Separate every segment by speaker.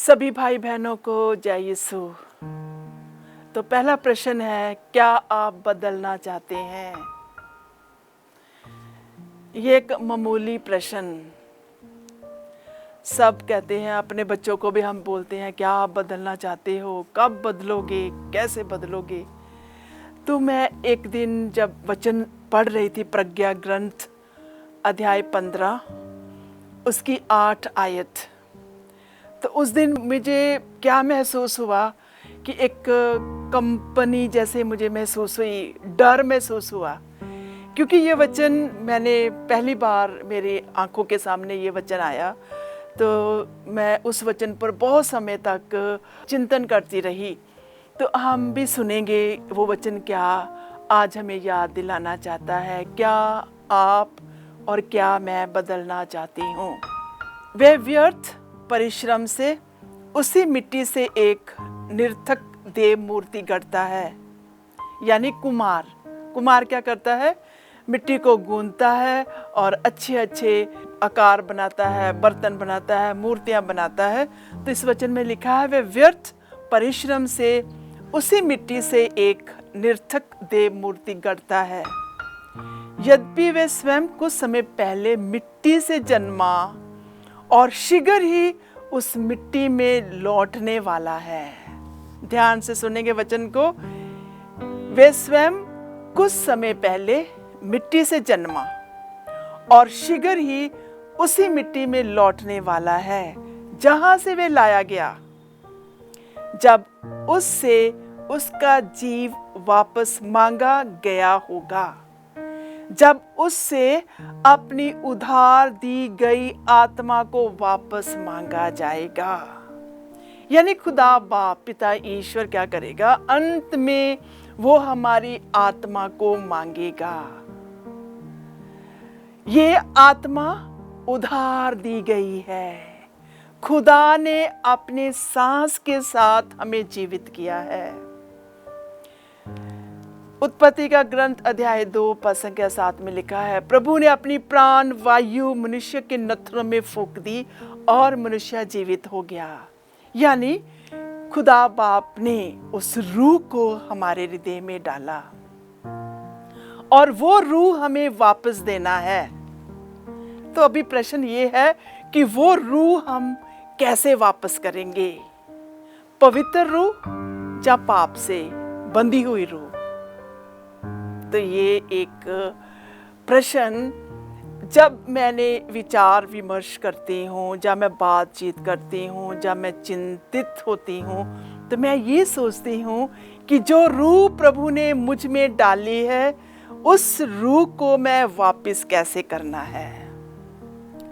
Speaker 1: सभी भाई बहनों को जय यीशु। तो पहला प्रश्न है, क्या आप बदलना चाहते हैं? ये एक मामूली प्रश्न। सब कहते हैं, अपने बच्चों को भी हम बोलते हैं, क्या आप बदलना चाहते हो? कब बदलोगे? कैसे बदलोगे? तो मैं एक दिन जब वचन पढ़ रही थी, प्रज्ञा ग्रंथ अध्याय 15 उसकी 8 आयत, तो उस दिन मुझे क्या महसूस हुआ कि एक कंपनी जैसे मुझे महसूस हुई, डर महसूस हुआ, क्योंकि ये वचन मैंने पहली बार मेरी आंखों के सामने ये वचन आया। तो मैं उस वचन पर बहुत समय तक चिंतन करती रही। तो हम भी सुनेंगे वो वचन क्या आज हमें याद दिलाना चाहता है। क्या आप और क्या मैं बदलना चाहती हूँ? वे व्यर्थ परिश्रम से उसी मिट्टी से एक निरर्थक देव मूर्ति गढ़ता है। यानी कुमार क्या करता है? मिट्टी को गूंथता है और अच्छे अच्छे आकार बनाता है, बर्तन बनाता है, मूर्तियां बनाता है। तो इस वचन में लिखा है, वे व्यर्थ परिश्रम से उसी मिट्टी से एक निरर्थक देव मूर्ति गढ़ता है। यद्यपि वे स्वयं कुछ समय पहले मिट्टी से जन्मा और शीघ्र ही उस मिट्टी में लौटने वाला है। ध्यान से सुनेंगे वचन को। वे स्वयं कुछ समय पहले मिट्टी से जन्मा और शीघ्र ही उसी मिट्टी में लौटने वाला है जहां से वे लाया गया, जब उससे उसका जीव वापस मांगा गया होगा, जब उससे अपनी उधार दी गई आत्मा को वापस मांगा जाएगा। यानी खुदा बाप पिता ईश्वर क्या करेगा? अंत में वो हमारी आत्मा को मांगेगा। ये आत्मा उधार दी गई है। खुदा ने अपने सांस के साथ हमें जीवित किया है। उत्पत्ति का ग्रंथ अध्याय 2 पद संख्या 7 में लिखा है, प्रभु ने अपनी प्राण वायु मनुष्य के नथनों में फूंक दी और मनुष्य जीवित हो गया। यानी खुदा बाप ने उस रूह को हमारे हृदय में डाला और वो रूह हमें वापस देना है। तो अभी प्रश्न ये है कि वो रूह हम कैसे वापस करेंगे? पवित्र रूह या पाप से बंधी हुई रूह? तो ये एक प्रश्न जब मैंने विचार विमर्श करती हूँ, जब मैं बातचीत करती हूँ, जब मैं चिंतित होती हूँ, तो मैं ये सोचती हूँ कि जो रूह प्रभु ने मुझ में डाली है, उस रूह को मैं वापस कैसे करना है।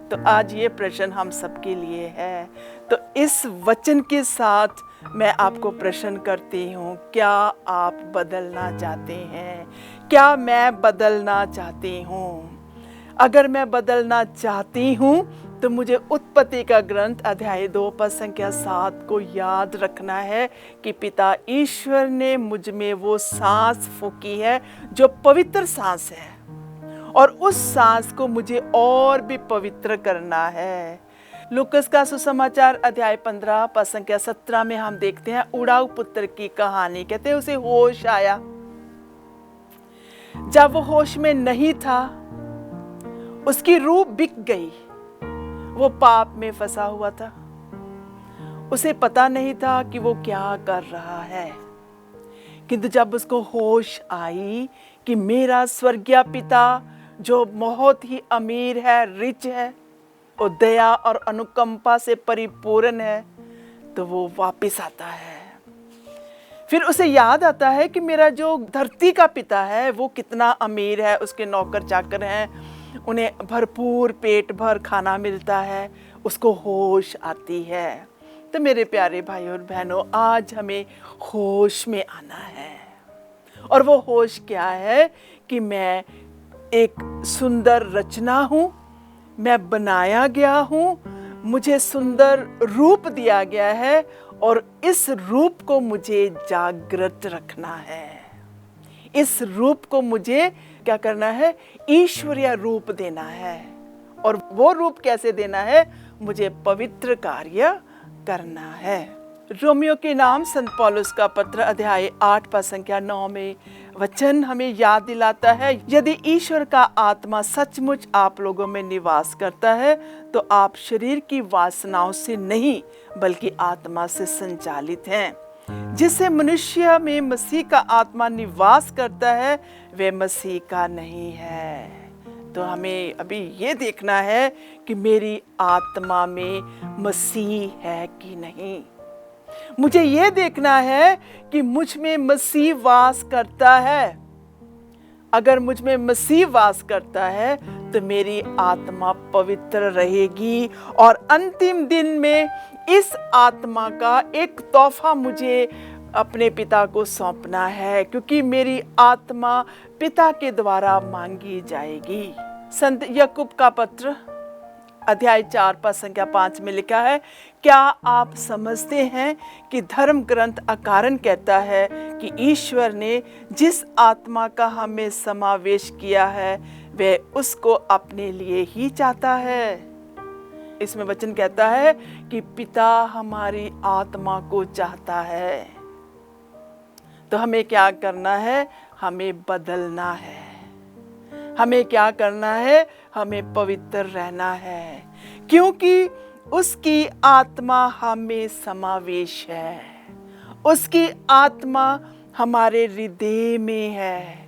Speaker 1: तो आज ये प्रश्न हम सबके लिए है। तो इस वचन के साथ मैं आपको प्रश्न करती हूँ, क्या आप बदलना चाहते हैं? क्या मैं बदलना चाहती हूँ? अगर मैं बदलना चाहती हूँ तो मुझे उत्पत्ति का ग्रंथ अध्याय 2 पद संख्या 7 को याद रखना है कि पिता ईश्वर ने मुझ में वो सांस फूंकी है जो पवित्र सांस है, और उस सांस को मुझे और भी पवित्र करना है। लूकास का सुसमाचार अध्याय 15 पद संख्या 17 में हम देखते हैं उड़ाऊ पुत्र की कहानी। कहते हैं उसे होश आया। जब वो होश में नहीं था, उसकी रूह बिक गई। वो पाप में फंसा हुआ था। उसे पता नहीं था कि वो क्या कर रहा है। किंतु जब उसको होश आई कि मेरा स्वर्गीय पिता जो बहुत ही अमीर है, रिच है, और दया और अनुकंपा से परिपूर्ण है, तो वो वापस आता है। फिर उसे याद आता है कि मेरा जो धरती का पिता है वो कितना अमीर है, उसके नौकर चाकर हैं, उन्हें भरपूर पेट भर खाना मिलता है। उसको होश आती है। तो मेरे प्यारे भाई और बहनों, आज हमें होश में आना है। और वो होश क्या है कि मैं एक सुंदर रचना हूँ, मैं बनाया गया हूँ, मुझे सुंदर रूप दिया गया है, और इस रूप को मुझे जागृत रखना है। इस रूप को मुझे क्या करना है? ईश्वरीय रूप देना है। और वो रूप कैसे देना है? मुझे पवित्र कार्य करना है। रोमियो के नाम संत पौलुस का पत्र अध्याय 8 पद संख्या 9 में वचन हमें याद दिलाता है, यदि ईश्वर का आत्मा सचमुच आप लोगों में निवास करता है तो आप शरीर की वासनाओं से नहीं बल्कि आत्मा से संचालित हैं। जिससे मनुष्य में मसीह का आत्मा निवास करता है वे मसीह का नहीं है। तो हमें अभी ये देखना है कि मेरी आत्मा में मसीह है कि नहीं। मुझे ये देखना है कि मुझ में मसीह वास करता है। अगर मुझ में मसीह वास करता है तो मेरी आत्मा पवित्र रहेगी और अंतिम दिन में इस आत्मा का एक तोहफा मुझे अपने पिता को सौंपना है, क्योंकि मेरी आत्मा पिता के द्वारा मांगी जाएगी। संत याकूब का पत्र अध्याय 4 पद संख्या 5 में लिखा है, क्या आप समझते हैं कि धर्म ग्रंथ अकारण कहता है कि ईश्वर ने जिस आत्मा का हमें समावेश किया है वह उसको अपने लिए ही चाहता है। इसमें वचन कहता है कि पिता हमारी आत्मा को चाहता है। तो हमें क्या करना है? हमें बदलना है। हमें क्या करना है? हमें पवित्र रहना है, क्योंकि उसकी आत्मा हमें समावेश है। उसकी आत्मा हमारे हृदय में है।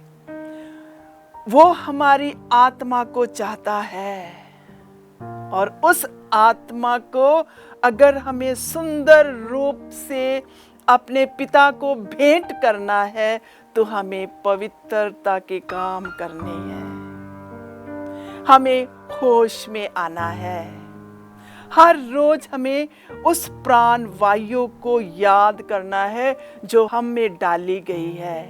Speaker 1: वो हमारी आत्मा को चाहता है और उस आत्मा को अगर हमें सुंदर रूप से अपने पिता को भेंट करना है तो हमें पवित्रता के काम करने हैं। हमें होश में आना है। हर रोज हमें उस प्राण वायु को याद करना है जो हम में डाली गई है।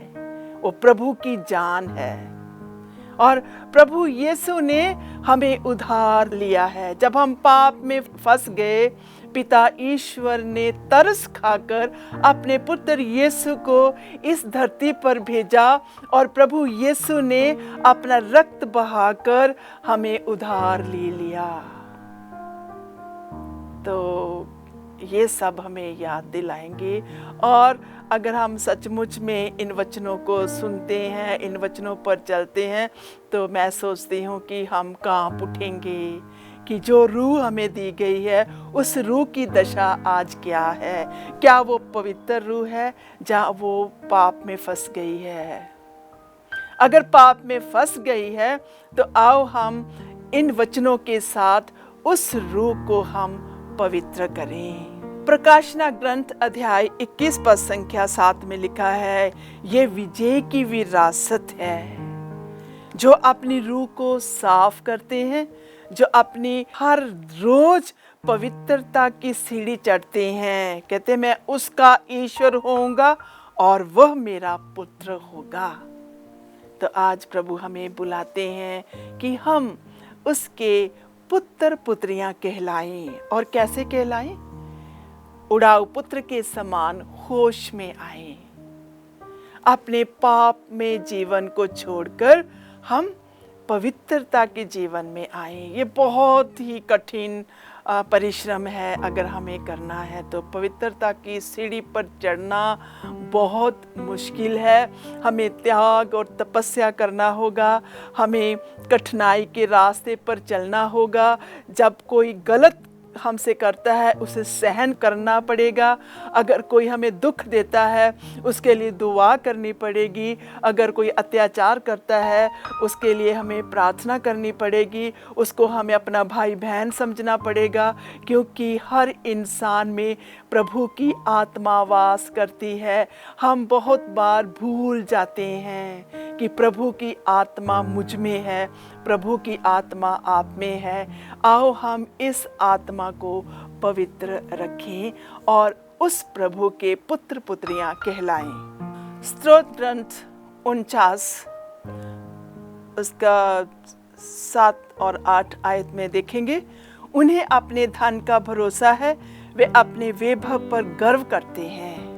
Speaker 1: वो प्रभु की जान है और प्रभु यीशु ने हमें उधार लिया है। जब हम पाप में फंस गए, पिता ईश्वर ने तरस खाकर अपने पुत्र यीशु को इस धरती पर भेजा और प्रभु यीशु ने अपना रक्त बहाकर हमें उधार ले लिया। तो ये सब हमें याद दिलाएंगे। और अगर हम सचमुच में इन वचनों को सुनते हैं, इन वचनों पर चलते हैं, तो मैं सोचती हूँ कि हम कांप उठेंगे कि जो रूह हमें दी गई है उस रूह की दशा आज क्या है। क्या वो पवित्र रूह है जहाँ वो पाप में फंस गई है? अगर पाप में फंस गई है तो आओ हम इन वचनों के साथ उस रूह को हम पवित्र करें। प्रकाशना ग्रंथ अध्याय 21 पद संख्या 7 में लिखा है, ये विजय की विरासत है जो अपनी रूह को साफ करते हैं, जो अपनी हर रोज पवित्रता की सीढ़ी चढ़ते हैं। कहते मैं उसका ईश्वर होऊंगा और वह मेरा पुत्र होगा। तो आज प्रभु हमें बुलाते हैं कि हम उसके पुत्र पुत्रियां कहलाएं। और कैसे कहलाएं? उड़ाऊ पुत्र के समान होश में आए। अपने पाप में जीवन को छोड़कर हम पवित्रता के जीवन में आए। ये बहुत ही कठिन परिश्रम है। अगर हमें करना है तो पवित्रता की सीढ़ी पर चढ़ना बहुत मुश्किल है। हमें त्याग और तपस्या करना होगा। हमें कठिनाई के रास्ते पर चलना होगा। जब कोई गलत हमसे करता है उसे सहन करना पड़ेगा। अगर कोई हमें दुख देता है उसके लिए दुआ करनी पड़ेगी। अगर कोई अत्याचार करता है उसके लिए हमें प्रार्थना करनी पड़ेगी। उसको हमें अपना भाई बहन समझना पड़ेगा, क्योंकि हर इंसान में प्रभु की आत्मा वास करती है। हम बहुत बार भूल जाते हैं कि प्रभु की आत्मा मुझ में है, प्रभु की आत्मा आप में है। आओ हम इस आत्मा को पवित्र रखें और उस प्रभु के पुत्र पुत्रियां कहलाएं। स्तोत्र ग्रंथ 49 उसका 7 और 8 आयत में देखेंगे, उन्हें अपने धन का भरोसा है, वे अपने वैभव पर गर्व करते हैं।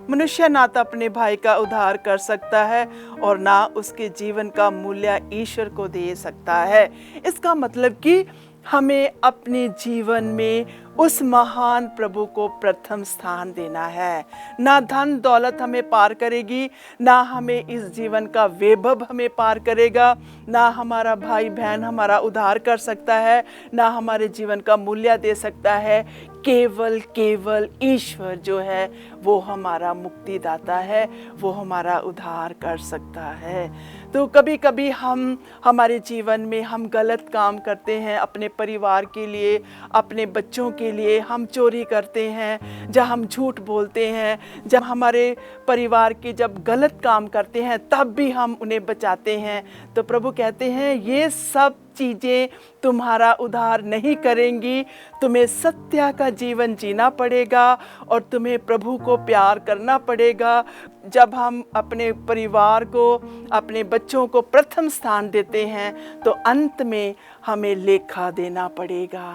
Speaker 1: मनुष्य ना तो अपने भाई का उद्धार कर सकता है और ना उसके जीवन का मूल्य ईश्वर को दे सकता है। इसका मतलब कि हमें अपने जीवन में उस महान प्रभु को प्रथम स्थान देना है। ना धन दौलत हमें पार करेगी, ना हमें इस जीवन का वैभव हमें पार करेगा, ना हमारा भाई बहन हमारा उद्धार कर सकता है, ना हमारे जीवन का मूल्य दे सकता है। केवल केवल ईश्वर जो है वो हमारा मुक्तिदाता है, वो हमारा उद्धार कर सकता है। तो कभी कभी हमारे जीवन में हम गलत काम करते हैं, अपने परिवार के लिए, अपने बच्चों के लिए हम चोरी करते हैं, जब हम झूठ बोलते हैं, जब हमारे परिवार के जब गलत काम करते हैं तब भी हम उन्हें बचाते हैं। तो प्रभु कहते हैं ये सब चीज़ें तुम्हारा उद्धार नहीं करेंगी। तुम्हें सत्य का जीवन जीना पड़ेगा और तुम्हें प्रभु को प्यार करना पड़ेगा। जब हम अपने परिवार को, अपने बच्चों को प्रथम स्थान देते हैं तो अंत में हमें लेखा देना पड़ेगा।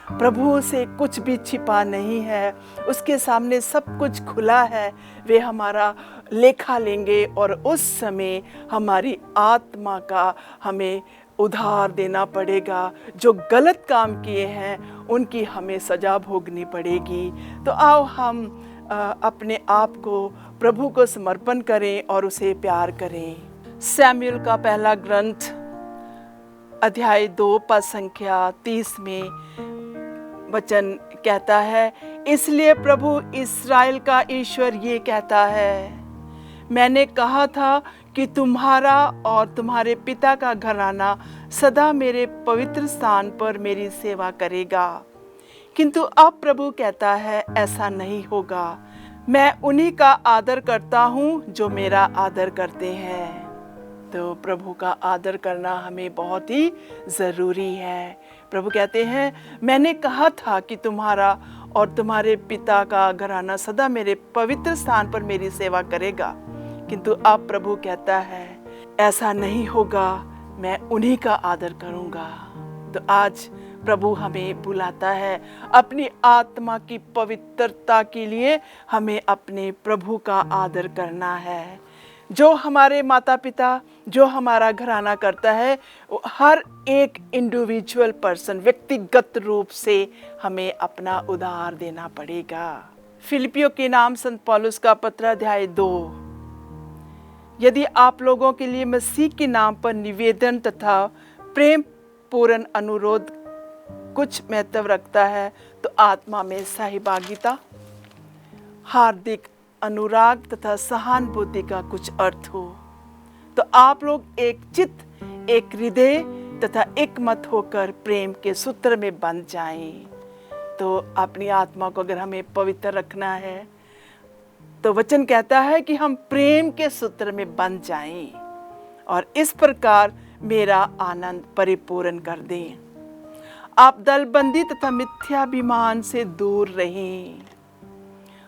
Speaker 1: प्रभु से कुछ भी छिपा नहीं है, उसके सामने सब कुछ खुला है। वे हमारा लेखा लेंगे और उस समय हमारी आत्मा का हमें उधार देना पड़ेगा। जो गलत काम किए हैं उनकी हमें सजा भोगनी पड़ेगी। तो आओ हम अपने आप को प्रभु को समर्पण करें और उसे प्यार करें। सैमुएल का पहला ग्रंथ अध्याय 2 पद संख्या 30 में वचन कहता है, इसलिए प्रभु इस्राएल का ईश्वर ये कहता है, मैंने कहा था कि तुम्हारा और तुम्हारे पिता का घराना सदा मेरे पवित्र स्थान पर मेरी सेवा करेगा। किंतु अब प्रभु कहता है ऐसा नहीं होगा। मैं उन्हीं का आदर करता हूँ जो मेरा आदर करते हैं। तो प्रभु का आदर करना हमें बहुत ही ज़रूरी है। प्रभु कहते हैं मैंने कहा था कि तुम्हारा और तुम्हारे पिता का घराना सदा मेरे पवित्र स्थान पर मेरी सेवा करेगा। किंतु अब प्रभु कहता है ऐसा नहीं होगा, मैं उन्हीं का आदर करूंगा। तो आज प्रभु हमें बुलाता है अपनी आत्मा की पवित्रता के लिए, हमें अपने प्रभु का आदर करना है। जो हमारे माता पिता, जो हमारा घराना करता है, हर एक इंडिविजुअल पर्सन व्यक्तिगत रूप से हमें अपना उधार देना पड़ेगा। फिलिपियों के नाम संत पौलुस का पत्र अध्याय 2, यदि आप लोगों के लिए मसीह के नाम पर निवेदन तथा प्रेम पूर्ण अनुरोध कुछ महत्व रखता है तो आत्मा में सहभागिता, हार्दिक अनुराग तथा सहानुभूति का कुछ अर्थ हो। तो आप लोग एक चित्त, एक हृदय तथा एक मत होकर प्रेम के सूत्र में बंध जाएं। तो अपनी आत्मा को अगर हमें पवित्र रखना है तो वचन कहता है कि हम प्रेम के सूत्र में बंध जाएं और इस प्रकार मेरा आनंद परिपूर्ण कर दें। आप दलबंदी तथा मिथ्याभिमान से दूर रहें।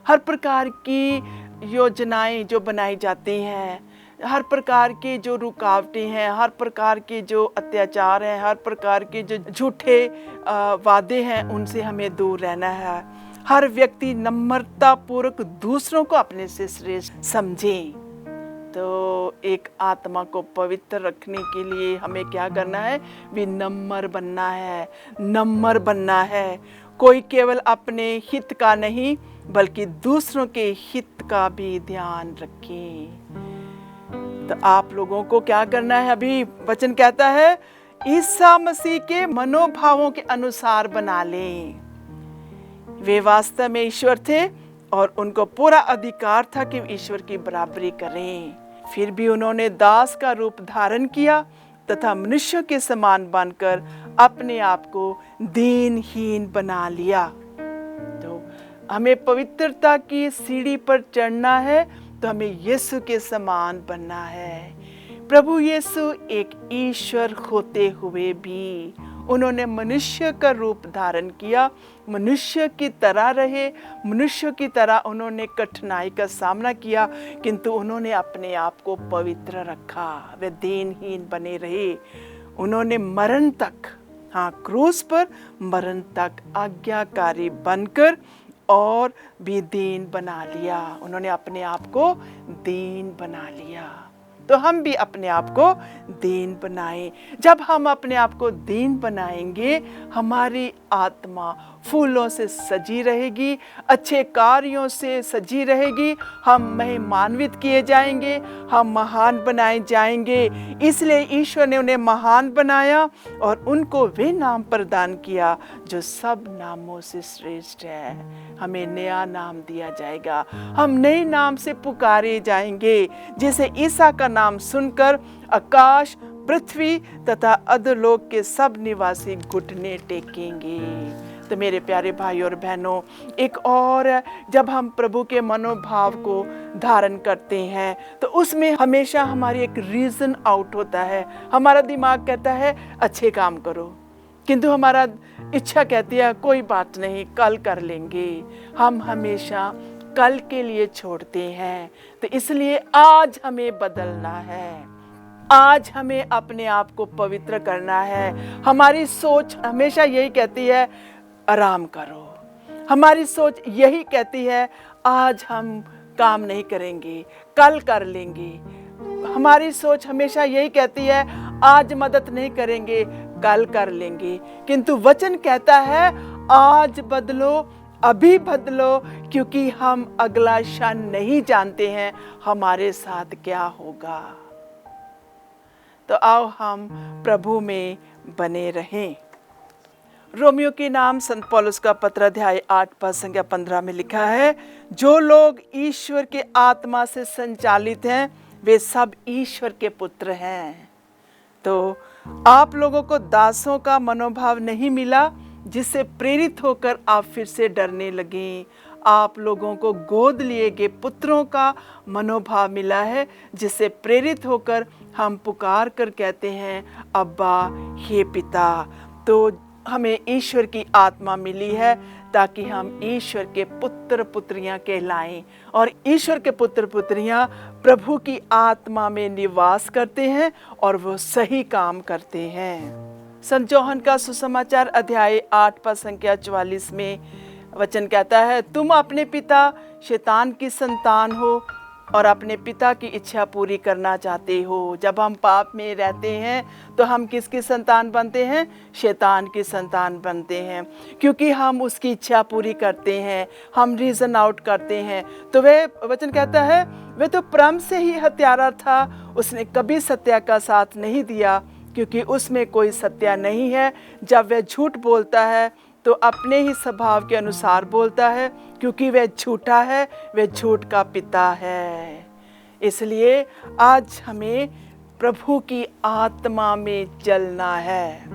Speaker 1: हर प्रकार की योजनाएं जो बनाई जाती हैं, हर प्रकार के जो रुकावटें हैं, हर प्रकार के जो अत्याचार हैं, हर प्रकार के जो झूठे वादे हैं, उनसे हमें दूर रहना है। हर व्यक्ति नम्रता पूर्वक दूसरों को अपने से श्रेष्ठ समझे। तो एक आत्मा को पवित्र रखने के लिए हमें क्या करना है? विनम्र बनना है, नम्र बनना है। कोई केवल अपने हित का नहीं बल्कि दूसरों के हित का भी ध्यान रखें। तो आप लोगों को क्या करना है? अभी वचन कहता है ईसा मसीह के मनोभावों के अनुसार बना लें। वे वास्तव में ईश्वर थे और उनको पूरा अधिकार था कि ईश्वर की बराबरी करें। फिर भी उन्होंने दास का रूप धारण किया तथा मनुष्य के समान बनकर अपने आप को दीनहीन बना लिया। तो हमें पवित्रता की सीढ़ी पर चढ़ना है तो हमें यीशु के समान बनना है। प्रभु यीशु एक ईश्वर होते हुए भी उन्होंने मनुष्य का रूप धारण किया, मनुष्य की तरह रहे, मनुष्य की तरह उन्होंने कठिनाई का सामना किया, किंतु उन्होंने अपने आप को पवित्र रखा। वे दीनहीन बने रहे। उन्होंने मरण तक, हाँ, क्रूस पर मरण तक आज्ञाकारी बनकर और भी दीन बना लिया। उन्होंने अपने आप को दीन बना लिया। तो हम भी अपने आप को दीन बनाएं। जब हम अपने आप को दीन बनाएंगे, हमारी आत्मा फूलों से सजी रहेगी, अच्छे कार्यों से सजी रहेगी, हम महिमान्वित किए जाएंगे, हम महान बनाए जाएंगे। इसलिए ईश्वर ने उन्हें महान बनाया और उनको वे नाम प्रदान किया जो सब नामों से श्रेष्ठ है। हमें नया नाम दिया जाएगा, हम नए नाम से पुकारे जाएंगे, जैसे ईसा का नाम सुनकर आकाश, पृथ्वी तथा अधोलोक के सब निवासी घुटने टेकेंगे। तो मेरे प्यारे भाई और बहनों, एक और जब हम प्रभु के मनोभाव को धारण करते हैं तो उसमें हमेशा हमारी एक रीजन आउट होता है। हमारा दिमाग कहता है अच्छे काम करो, किंतु हमारा इच्छा कहती है कोई बात नहीं, कल कर लेंगे। हम हमेशा कल के लिए छोड़ते हैं। तो इसलिए आज हमें बदलना है, आज हमें अपने आप को पवित्र करना है। हमारी सोच हमेशा यही कहती है आराम करो, हमारी सोच यही कहती है आज हम काम नहीं करेंगे, कल कर लेंगे। हमारी सोच हमेशा यही कहती है आज मदद नहीं करेंगे, कल कर लेंगे। किंतु वचन कहता है आज बदलो, अभी बदलो, क्योंकि हम अगला क्षण नहीं जानते हैं हमारे साथ क्या होगा। तो आओ हम प्रभु में बने रहें। रोमियो के नाम संत पौलुस का पत्र अध्याय 8 पद संख्या 15 में लिखा है, जो लोग ईश्वर के आत्मा से संचालित हैं वे सब ईश्वर के पुत्र हैं। तो आप लोगों को दासों का मनोभाव नहीं मिला जिससे प्रेरित होकर आप फिर से डरने लगे। आप लोगों को गोद लिए गए पुत्रों का मनोभाव मिला है जिससे प्रेरित होकर हम पुकार कर कहते हैं अब्बा हे पिता। तो हमें ईश्वर की आत्मा मिली है ताकि हम ईश्वर के पुत्र पुत्रियां कहलाएं, और ईश्वर के पुत्र पुत्रियां प्रभु की आत्मा में निवास करते हैं और वो सही काम करते हैं। संत यूहन्ना का सुसमाचार अध्याय 8 पद संख्या 44 में वचन कहता है, तुम अपने पिता शैतान की संतान हो और अपने पिता की इच्छा पूरी करना चाहते हो। जब हम पाप में रहते हैं तो हम किसकी संतान बनते हैं? शैतान की संतान बनते हैं, क्योंकि हम उसकी इच्छा पूरी करते हैं, हम रीजन आउट करते हैं। तो वह वचन कहता है वह तो प्रारंभ से ही हत्यारा था, उसने कभी सत्य का साथ नहीं दिया क्योंकि उसमें कोई सत्य नहीं है। जब वह झूठ बोलता है तो अपने ही स्वभाव के अनुसार बोलता है, क्योंकि वह झूठा है, वह झूठ का पिता है। इसलिए आज हमें प्रभु की आत्मा में जलना है,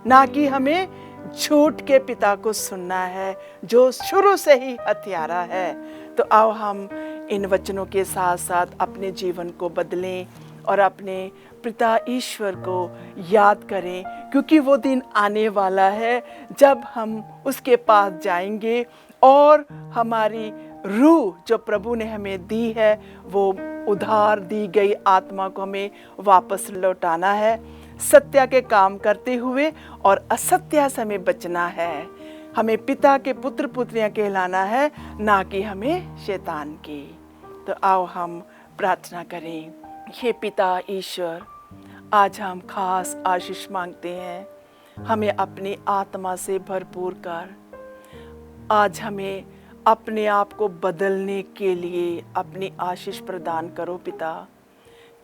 Speaker 1: ना कि हमें झूठ के पिता को सुनना है जो शुरू से ही हत्यारा है। तो आओ हम इन वचनों के साथ साथ अपने जीवन को बदलें और अपने पिता ईश्वर को याद करें, क्योंकि वो दिन आने वाला है जब हम उसके पास जाएंगे और हमारी रूह जो प्रभु ने हमें दी है वो उधार दी गई आत्मा को हमें वापस लौटाना है, सत्य के काम करते हुए, और असत्य से हमें बचना है। हमें पिता के पुत्र पुत्रियां कहलाना है, ना कि हमें शैतान की। तो आओ हम प्रार्थना करें। हे पिता ईश्वर, आज हम खास आशीष मांगते हैं, हमें अपनी आत्मा से भरपूर कर। आज हमें अपने आप को बदलने के लिए अपनी आशीष प्रदान करो पिता,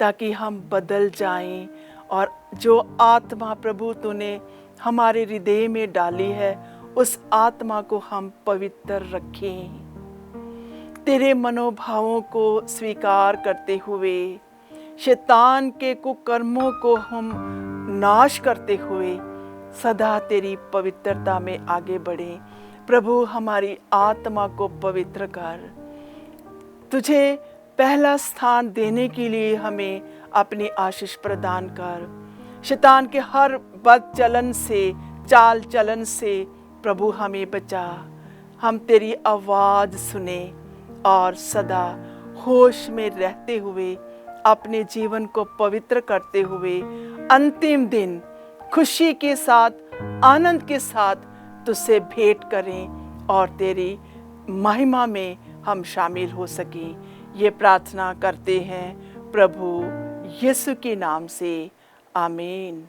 Speaker 1: ताकि हम बदल जाएं और जो आत्मा प्रभु तूने हमारे हृदय में डाली है उस आत्मा को हम पवित्र रखें। तेरे मनोभावों को स्वीकार करते हुए, शैतान के कुकर्मों को हम नाश करते हुए सदा तेरी पवित्रता में आगे बढ़े। प्रभु हमारी आत्मा को पवित्र कर। तुझे पहला स्थान देने के लिए हमें अपनी आशीष प्रदान कर। शैतान के हर बद चलन से, चाल चलन से प्रभु हमें बचा। हम तेरी आवाज़ सुने और सदा होश में रहते हुए अपने जीवन को पवित्र करते हुए अंतिम दिन खुशी के साथ, आनंद के साथ तुझसे भेंट करें और तेरी महिमा में हम शामिल हो सकें। ये प्रार्थना करते हैं प्रभु यीशु के नाम से आमीन।